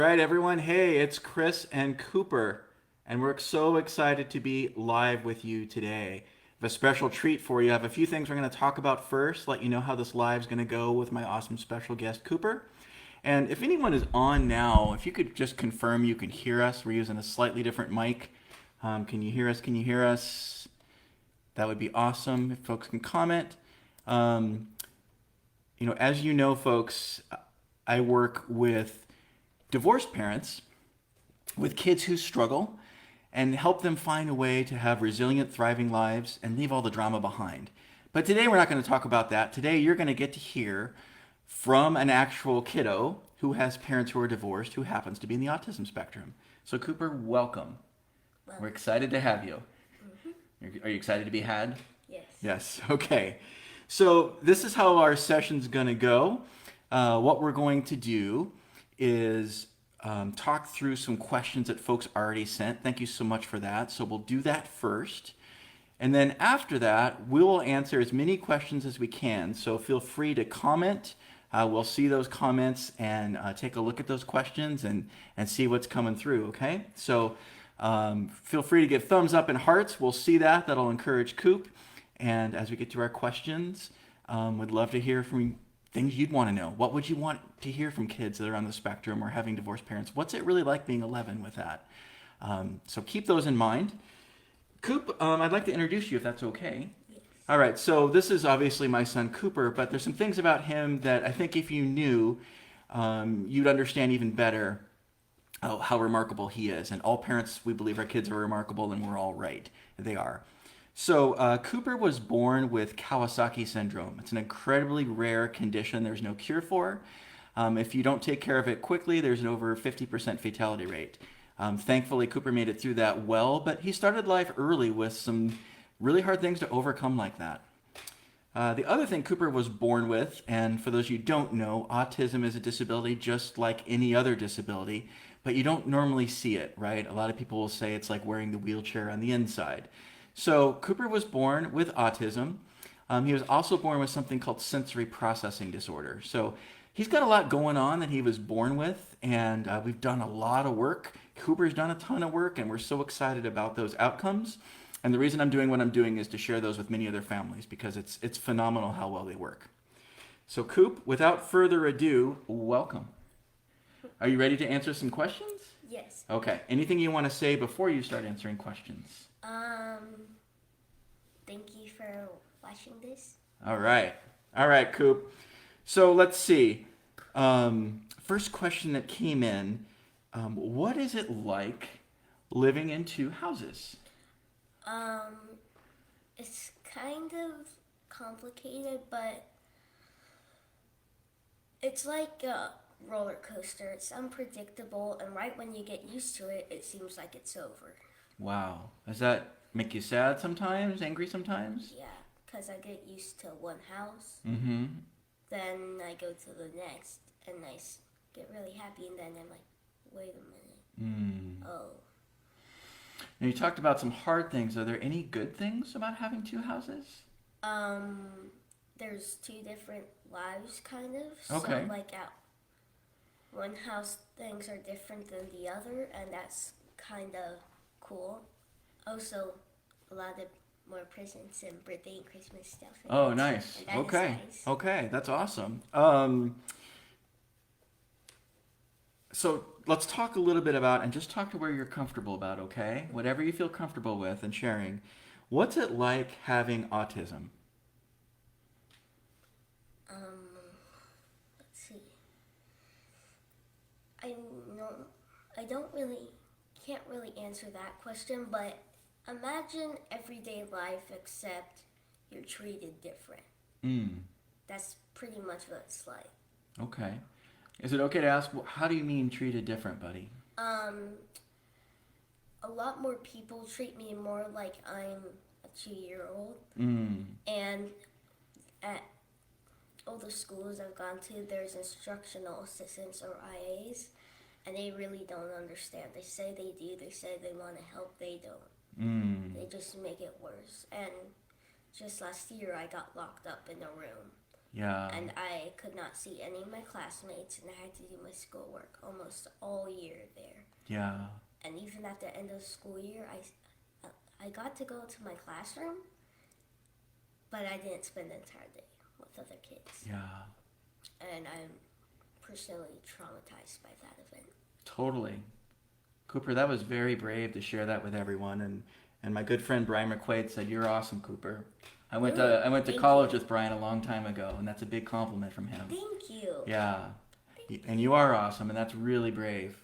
right, everyone. Hey, it's Chris and Cooper, and we're so excited to be live with you today. I have a special treat for you. I have a few things we're going to talk about first, let you know how this live is going to go with my awesome special guest, Cooper. And if anyone is on now, if you could just confirm you can hear us. We're using a slightly different mic. Can you hear us? Can you hear us? That would be awesome if folks can comment. Um, as you know, folks, I work with divorced parents with kids who struggle and help them find a way to have resilient, thriving lives and leave all the drama behind. But today we're not going to talk about that. Today you're going to get to hear from an actual kiddo who has parents who are divorced who happens to be in the autism spectrum. So Cooper, welcome. We're excited to have you. Are you excited to be had? Yes. Yes. Okay. So this is how our session's going to go. What we're going to do is talk through some questions that folks already sent. Thank you so much for that. So we'll do that first. And then after that, we will answer as many questions as we can. So feel free to comment. We'll see those comments and take a look at those questions and see what's coming through, okay? So feel free to give thumbs up and hearts. We'll see that. That'll encourage Coop. And as we get to our questions, we'd love to hear from things you'd want to know. What would you want to hear from kids that are on the spectrum or having divorced parents? What's it really like being 11 with that? So keep those in mind. Coop, I'd like to introduce you if that's okay. Yes. All right, so this is obviously my son Cooper, but there's some things about him that I think if you knew, you'd understand even better how remarkable he is. And all parents, we believe our kids are remarkable, and we're all right. They are. So Cooper was born with Kawasaki syndrome. It's an incredibly rare condition there's no cure for. If you don't take care of it quickly, there's an over 50% fatality rate. Thankfully, Cooper made it through that well, but he started life early with some really hard things to overcome like that. The other thing Cooper was born with, and for those you don't know, autism is a disability just like any other disability, but you don't normally see it, right? A lot of people will say it's like wearing the wheelchair on the inside. So Cooper was born with autism. He was also born with something called sensory processing disorder. So he's got a lot going on that he was born with, and we've done a lot of work. Cooper's done a ton of work, and we're so excited about those outcomes. And the reason I'm doing what I'm doing is to share those with many other families because it's phenomenal how well they work. So Coop, without further ado, welcome. Are you ready to answer some questions? Yes. Okay. Anything you want to say before you start answering questions? Thank you for watching this. All right. All right, Coop. So let's see. First question that came in. What is it like living in two houses? It's kind of complicated, but it's like a roller coaster. It's unpredictable, and right when you get used to it, it seems like it's over. Wow. Does that make you sad sometimes? Angry sometimes? Yeah, because I get used to one house, Mm-hmm. then I go to the next, and get really happy, and then I'm like, wait a minute. Oh. Now you talked about some hard things. Are there any good things about having two houses? There's two different lives, kind of. Okay. So, like, at one house, things are different than the other, and that's kind of cool. Also, a lot of more presents and birthday and Christmas stuff. Oh, nice. And that Okay. is nice. Okay, that's awesome. So let's talk a little bit about, and just talk to where you're comfortable about, okay? Whatever you feel comfortable with and sharing. What's it like having autism? Let's see. I know I can't really answer that question, but imagine everyday life except you're treated different. That's pretty much what it's like. Okay. Is it okay to ask, how do you mean treated different, buddy? A lot more people treat me more like I'm a 2-year-old. And at all the schools I've gone to, there's instructional assistants or IAs, and they really don't understand. They say they do, they say they want to help, they don't. They just make it worse. And just last year, I got locked up in a room Yeah. And I could not see any of my classmates, and I had to do my schoolwork almost all year there. Yeah. And even at the end of the school year, I got to go to my classroom, but I didn't spend the entire day with other kids. Yeah. And I'm personally traumatized by that event. Totally. Cooper, that was very brave to share that with everyone. And my good friend Brian McQuaid said, "You're awesome, Cooper." I went to college with Brian a long time ago, and that's a big compliment from him. Thank you. Yeah. And you are awesome, and that's really brave.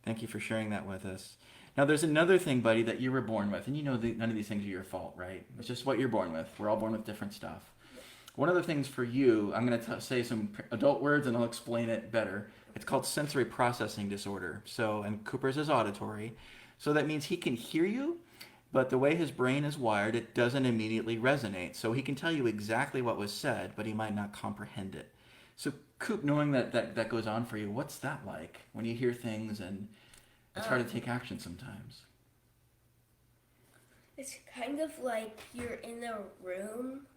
Thank you for sharing that with us. Now, there's another thing, buddy, that you were born with, and you know none of these things are your fault, right? It's just what you're born with. We're all born with different stuff. One of the things for you, I'm going to say some adult words, and I'll explain it better. It's called sensory processing disorder. So, and Cooper's is auditory. So that means he can hear you, but the way his brain is wired, it doesn't immediately resonate. So he can tell you exactly what was said, but he might not comprehend it. So Coop, knowing that goes on for you, what's that like when you hear things and it's hard to take action sometimes? It's kind of like you're in a room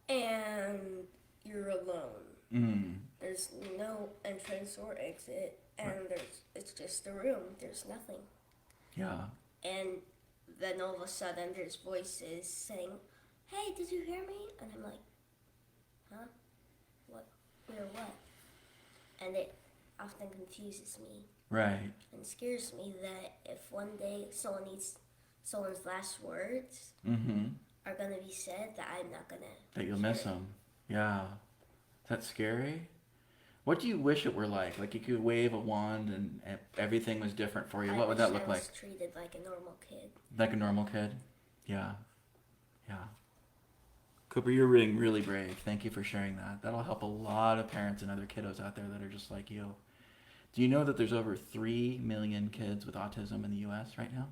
and you're alone. There's no entrance or exit, and it's just a room. There's nothing. Yeah. And then all of a sudden there's voices saying, "Hey, did you hear me?" And I'm like, "Huh? What? Where? What?" And it often confuses me. Right. And scares me that if one day someone's last words are gonna be said, that I'm not gonna. That you'll miss them. Yeah. Is that scary? What do you wish it were like? Like you could wave a wand and everything was different for you. What would that look like? I was treated like a normal kid. Like a normal kid? Yeah. Yeah. Cooper, you're being really brave. Thank you for sharing that. That'll help a lot of parents and other kiddos out there that are just like you. Do you know that there's over 3 million kids with autism in the U.S. right now?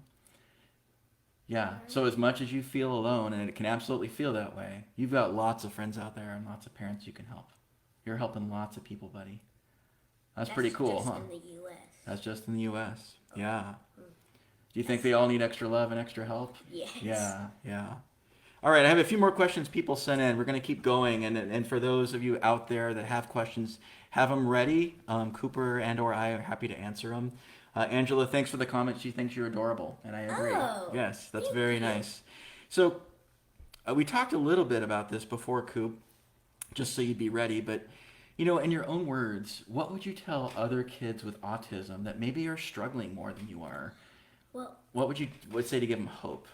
Yeah. So as much as you feel alone, and it can absolutely feel that way, you've got lots of friends out there and lots of parents you can help. You're helping lots of people, buddy. That's pretty cool, huh? That's just in the U.S. That's just in the U.S. Yeah. Do you think they all need extra love and extra help? Yes. Yeah, yeah. All right, I have a few more questions people sent in. We're going to keep going, and for those of you out there that have questions, have them ready. Cooper and or I are happy to answer them. Angela, thanks for the comment. She thinks you're adorable, and I agree. Oh, yes, that's very nice. So we talked a little bit about this before, Coop, just so you'd be ready. But, you know, in your own words, what would you tell other kids with autism that maybe are struggling more than you are? Well, What would you say to give them hope?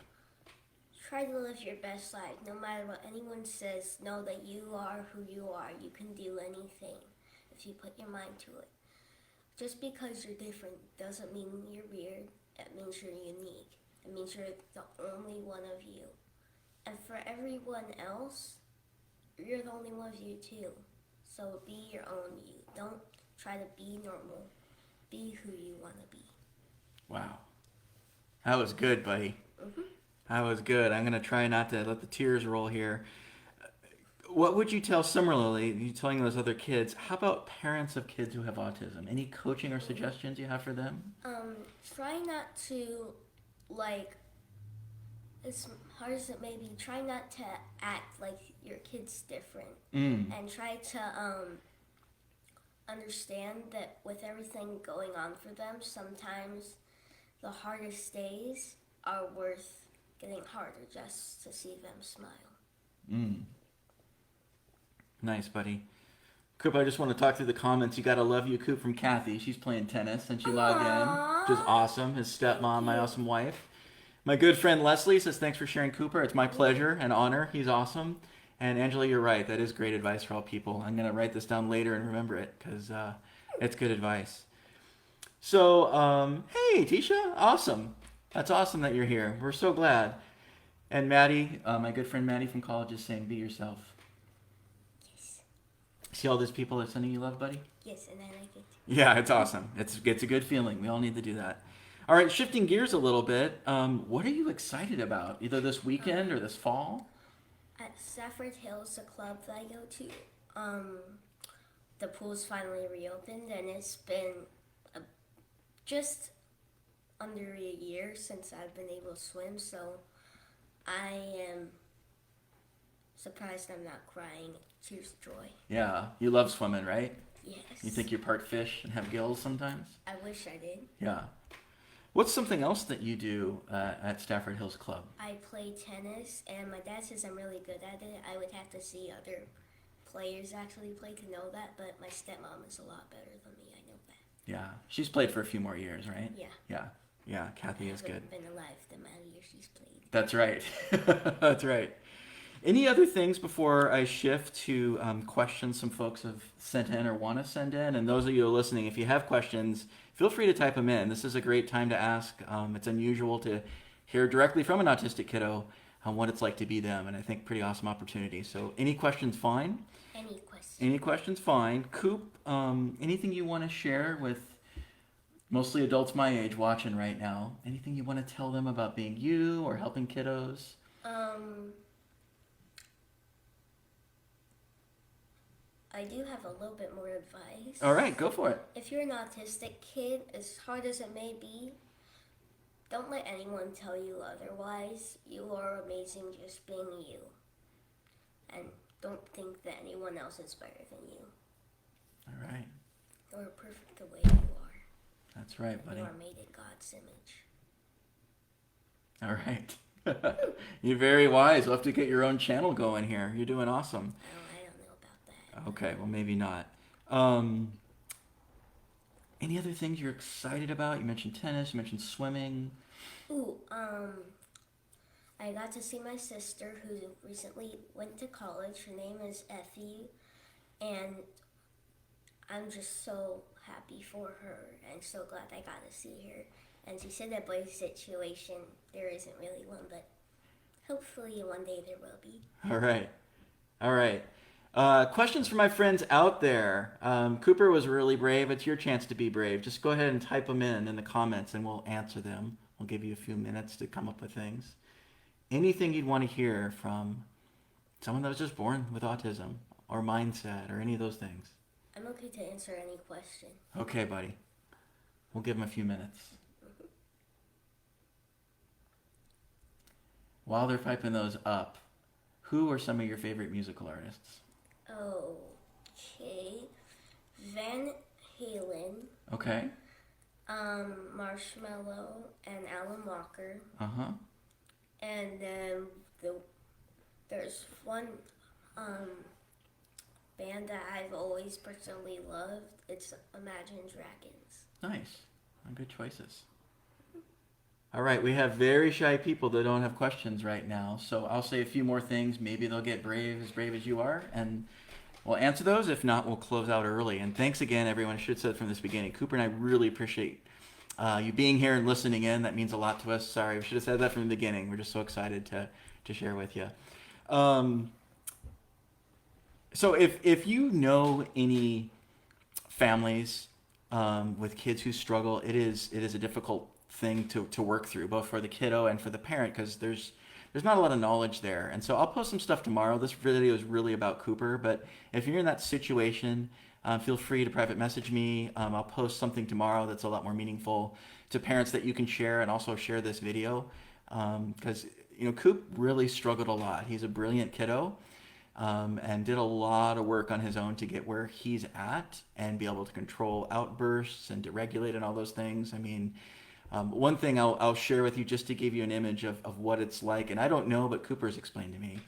try to live your best life. No matter what anyone says, know that you are who you are. You can do anything if you put your mind to it. Just because you're different doesn't mean you're weird. It means you're unique. It means you're the only one of you. And for everyone else, you're the only one of you too. So be your own you. Don't try to be normal. Be who you want to be. Wow. That was good, buddy. Mm-hmm. That was good. I'm going to try not to let the tears roll here. What would you tell similarly, you telling those other kids, how about parents of kids who have autism? Any coaching or suggestions you have for them? Try not to, like, as hard as it may be, try not to act like your kid's different. And try to understand that with everything going on for them, sometimes the hardest days are worth getting harder just to see them smile. Nice, buddy. Coop, I just want to talk through the comments. You gotta love you, Coop, from Kathy. She's playing tennis and she logged in, which is awesome. His stepmom, my awesome wife. My good friend Leslie says, thanks for sharing, Cooper. It's my pleasure and honor. He's awesome. And Angela, you're right. That is great advice for all people. I'm going to write this down later and remember it because it's good advice. So, hey, Tisha. Awesome. That's awesome that you're here. We're so glad. And Maddie, my good friend Maddie from college is saying, be yourself. Yes. See all those people that sending you love, buddy? Yes, and I like it. Yeah, it's awesome. It's a good feeling. We all need to do that. All right, shifting gears a little bit. What are you excited about, either this weekend or this fall? At Safford Hills, the club that I go to, the pool's finally reopened, and it's been just under a year since I've been able to swim, so I am surprised I'm not crying. Tears of joy. Yeah, you love swimming, right? Yes. You think you're part fish and have gills sometimes? I wish I did. Yeah. What's something else that you do at Stafford Hills Club? I play tennis, and my dad says I'm really good at it. I would have to see other players actually play to know that, but my stepmom is a lot better than me. I know that. Yeah, she's played for a few more years, right? Yeah. Yeah. Kathy is good. I've been alive the amount of years she's played. That's right. That's right. Any other things before I shift to questions some folks have sent in or want to send in? And those of you who are listening, if you have questions, feel free to type them in. This is a great time to ask. It's unusual to hear directly from an autistic kiddo on what it's like to be them, and I think pretty awesome opportunity. So any questions, fine. Any questions, fine. Coop, anything you want to share with mostly adults my age watching right now? Anything you want to tell them about being you or helping kiddos? I do have a little bit more advice. All right, go for it. If you're an autistic kid, as hard as it may be, don't let anyone tell you otherwise. You are amazing just being you. And don't think that anyone else is better than you. All right. You're perfect the way you are. That's right, buddy. You are made in God's image. All right. You're very wise. We'll have to get your own channel going here. You're doing awesome. I don't know about that. Okay, well, maybe not. Any other things you're excited about? You mentioned tennis, you mentioned swimming. Ooh, I got to see my sister who recently went to college. Her name is Effie, and I'm just so happy for her and so glad I got to see her. And she said that boy situation, there isn't really one, but hopefully one day there will be. All right. All right. Questions for my friends out there. Cooper was really brave. It's your chance to be brave. Just go ahead and type them in the comments and we'll answer them. We'll give you a few minutes to come up with things. Anything you'd want to hear from someone that was just born with autism or mindset or any of those things. I'm okay to answer any question. Okay, buddy. We'll give them a few minutes. While they're piping those up, who are some of your favorite musical artists? Okay. Van Halen. Okay. Marshmello and Alan Walker. Uh-huh. And then there's one band that I've always personally loved. It's Imagine Dragons. Nice. Good choices. All right, we have very shy people that don't have questions right now, so I'll say a few more things. Maybe they'll get as brave as you are, and we'll answer those. If not, we'll close out early. And thanks again, everyone. I should have said from this beginning, Cooper and I really appreciate you being here and listening in. That means a lot to us. Sorry, we should have said that from the beginning. We're just so excited to share with you. So if you know any families with kids who struggle, it is a difficult thing to work through, both for the kiddo and for the parent, because there's not a lot of knowledge there. And so I'll post some stuff tomorrow. This video is really about Cooper, but if you're in that situation, feel free to private message me. I'll post something tomorrow that's a lot more meaningful to parents that you can share, and also share this video because Coop really struggled a lot. He's a brilliant kiddo and did a lot of work on his own to get where he's at and be able to control outbursts and to regulate and all those things. I mean, one thing I'll share with you just to give you an image of what it's like, and I don't know, but Cooper's explained to me,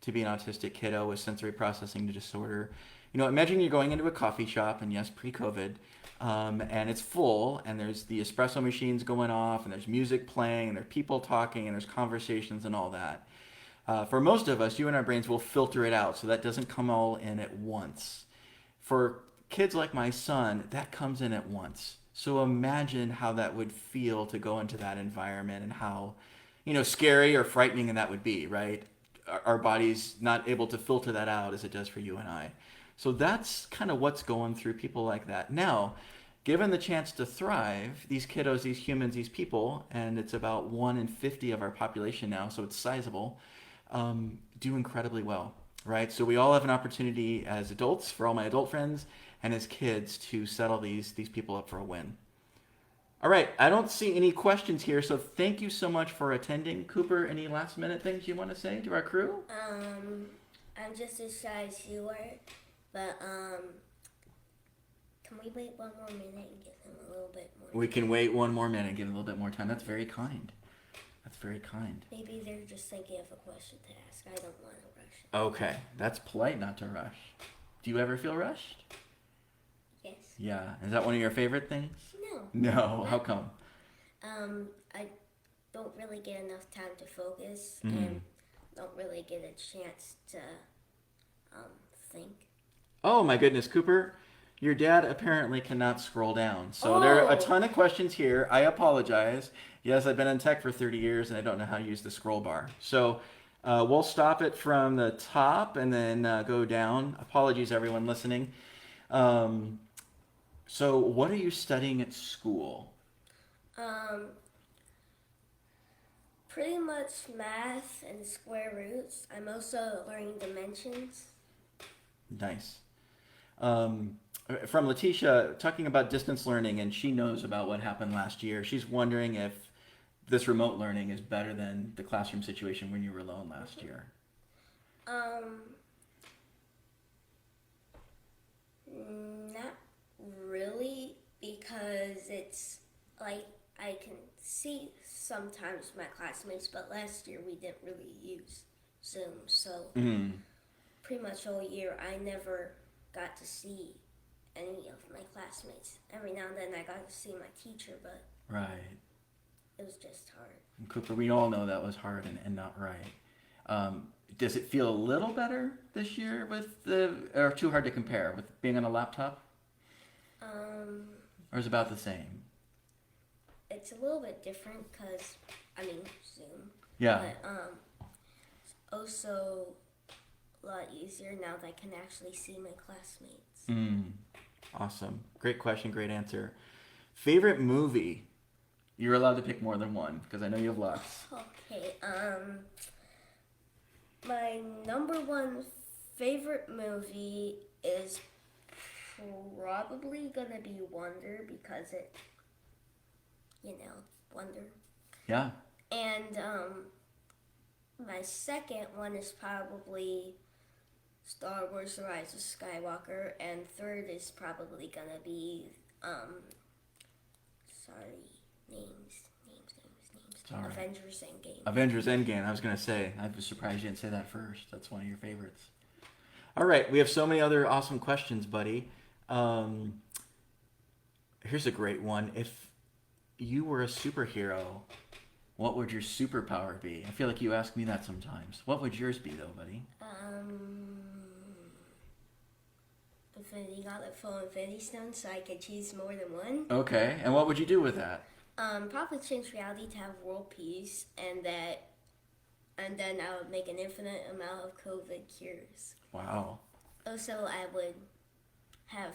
to be an autistic kiddo with sensory processing disorder. Imagine you're going into a coffee shop, and yes, pre-COVID, and it's full, and there's the espresso machines going off, and there's music playing, and there's people talking, and there's conversations and all that. For most of us, you and our brains will filter it out, so that doesn't come all in at once. For kids like my son, that comes in at once. So imagine how that would feel to go into that environment and how, scary or frightening that would be, right? Our body's not able to filter that out as it does for you and I. So that's kind of what's going through people like that. Now, given the chance to thrive, these kiddos, these humans, these people, and it's about 1 in 50 of our population now, so it's sizable, do incredibly well, right? So we all have an opportunity as adults, for all my adult friends, and as kids to settle these people up for a win. All right, I don't see any questions here, so thank you so much for attending. Cooper, any last minute things you want to say to our crew? I'm just as shy as you are, but can we wait one more minute and give him a little bit more? We can wait one more minute and give him a little bit more time. That's very kind. That's very kind. Maybe they're just thinking of a question to ask. I don't want to rush. Okay, that's polite not to rush. Do you ever feel rushed? Yes. Yeah. Is that one of your favorite things? No. No. How come? I don't really get enough time to focus Mm-hmm. and don't really get a chance to think. Oh my goodness, Cooper. Your dad apparently cannot scroll down. So there are a Oh. ton of questions here. I apologize. Yes, I've been in tech for 30 years and I don't know how to use the scroll bar. So we'll stop it from the top and then go down. Apologies, everyone listening. So what are you studying at school? Pretty much math and square roots. I'm also learning dimensions. Nice. From Letitia, talking about distance learning, and she knows about what happened last year. She's wondering if this remote learning is better than the classroom situation when you were alone last year. Not really, because it's like I can see sometimes my classmates, but last year we didn't really use Zoom, so pretty much all year I never got to see any of my classmates. Every now and then I got to see my teacher, but Right. it was just hard. And Cooper, we all know that was hard and not right. Does it feel a little better this year or too hard to compare with being on a laptop? Or is it about the same? It's a little bit different because, Zoom. Yeah. But it's also a lot easier now that I can actually see my classmates. Awesome. Great question, great answer. Favorite movie? You're allowed to pick more than one because I know you have lots. Okay, my number one favorite movie is probably gonna be Wonder because Wonder. Yeah. And my second one is probably Star Wars: The Rise of Skywalker, and third is probably gonna be names. All right. Avengers Endgame. Avengers Endgame. I was going to say, I was surprised you didn't say that first. That's one of your favorites. All right. We have so many other awesome questions, buddy. Here's a great one. If you were a superhero, what would your superpower be? I feel like you ask me that sometimes. What would yours be, though, buddy? Infinity Gauntlet full Infinity Stones, so I could choose more than one. Okay. And what would you do with that? Probably change reality to have world peace, and then I would make an infinite amount of COVID cures. Wow. Also, I would have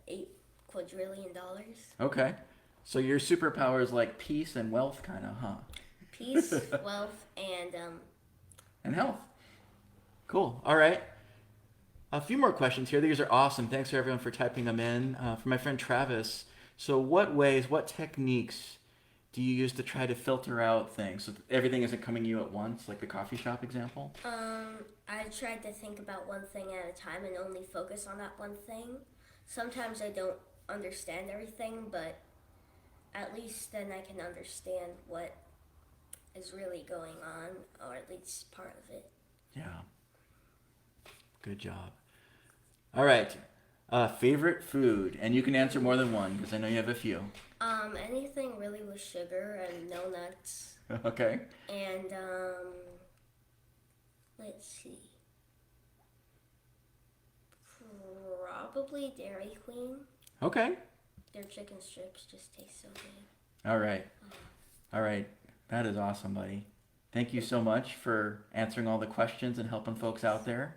$8 quadrillion. Okay. So your superpower is like peace and wealth, kind of, huh? Peace, wealth, And health. Cool. All right. A few more questions here. These are awesome. Thanks for everyone for typing them in. For my friend Travis, so what techniques do you use to try to filter out things so everything isn't coming to you at once, like the coffee shop example? I tried to think about one thing at a time and only focus on that one thing. Sometimes I don't understand everything, but at least then I can understand what is really going on, or at least part of it. Yeah. Good job. All right. Favorite food, and you can answer more than one because I know you have a few. Anything really with sugar and no nuts. Okay. And let's see. Probably Dairy Queen. Okay. Their chicken strips just taste so good. All right. All right. That is awesome, buddy. Thank you so much for answering all the questions and helping folks out there.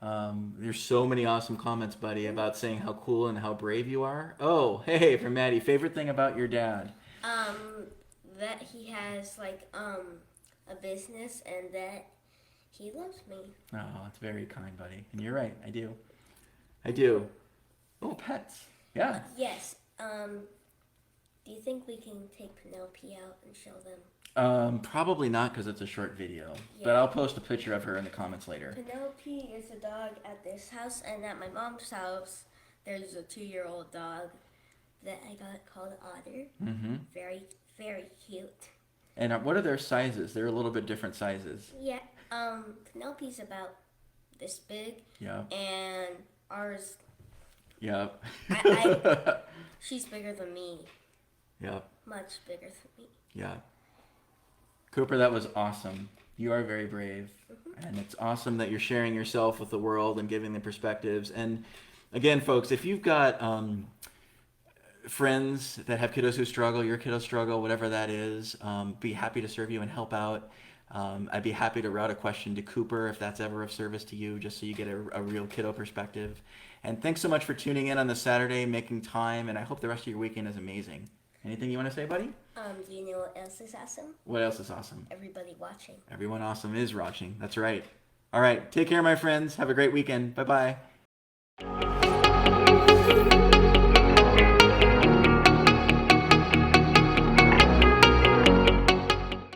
There's so many awesome comments, buddy, about saying how cool and how brave you are. Oh, hey, from Maddie. Favorite thing about your dad? That he has a business and that he loves me. Oh, that's very kind, buddy. And you're right. I do. Oh, pets. Yeah. Yes. Do you think we can take Penelope out and show them? Probably not because it's a short video. But Yeah. I'll post a picture of her in the comments later. Penelope is a dog at this house, and at my mom's house, there's a 2-year-old dog that I got called Otter. Mm-hmm. Very, very cute. And what are their sizes? They're a little bit different sizes. Yeah. Penelope's about this big, Yeah. and ours, Yeah. she's bigger than me. Yeah. Much bigger than me. Yeah. Cooper, that was awesome. You are very brave. Mm-hmm. And it's awesome that you're sharing yourself with the world and giving them perspectives. And again, folks, if you've got friends that have kiddos who struggle, your kiddos struggle, whatever that is, be happy to serve you and help out. I'd be happy to route a question to Cooper if that's ever of service to you, just so you get a real kiddo perspective. And thanks so much for tuning in on this Saturday, making time, and I hope the rest of your weekend is amazing. Anything you want to say, buddy? Do you know what else is awesome? What else is awesome? Everybody watching. Everyone awesome is watching. That's right. All right. Take care, my friends. Have a great weekend. Bye-bye.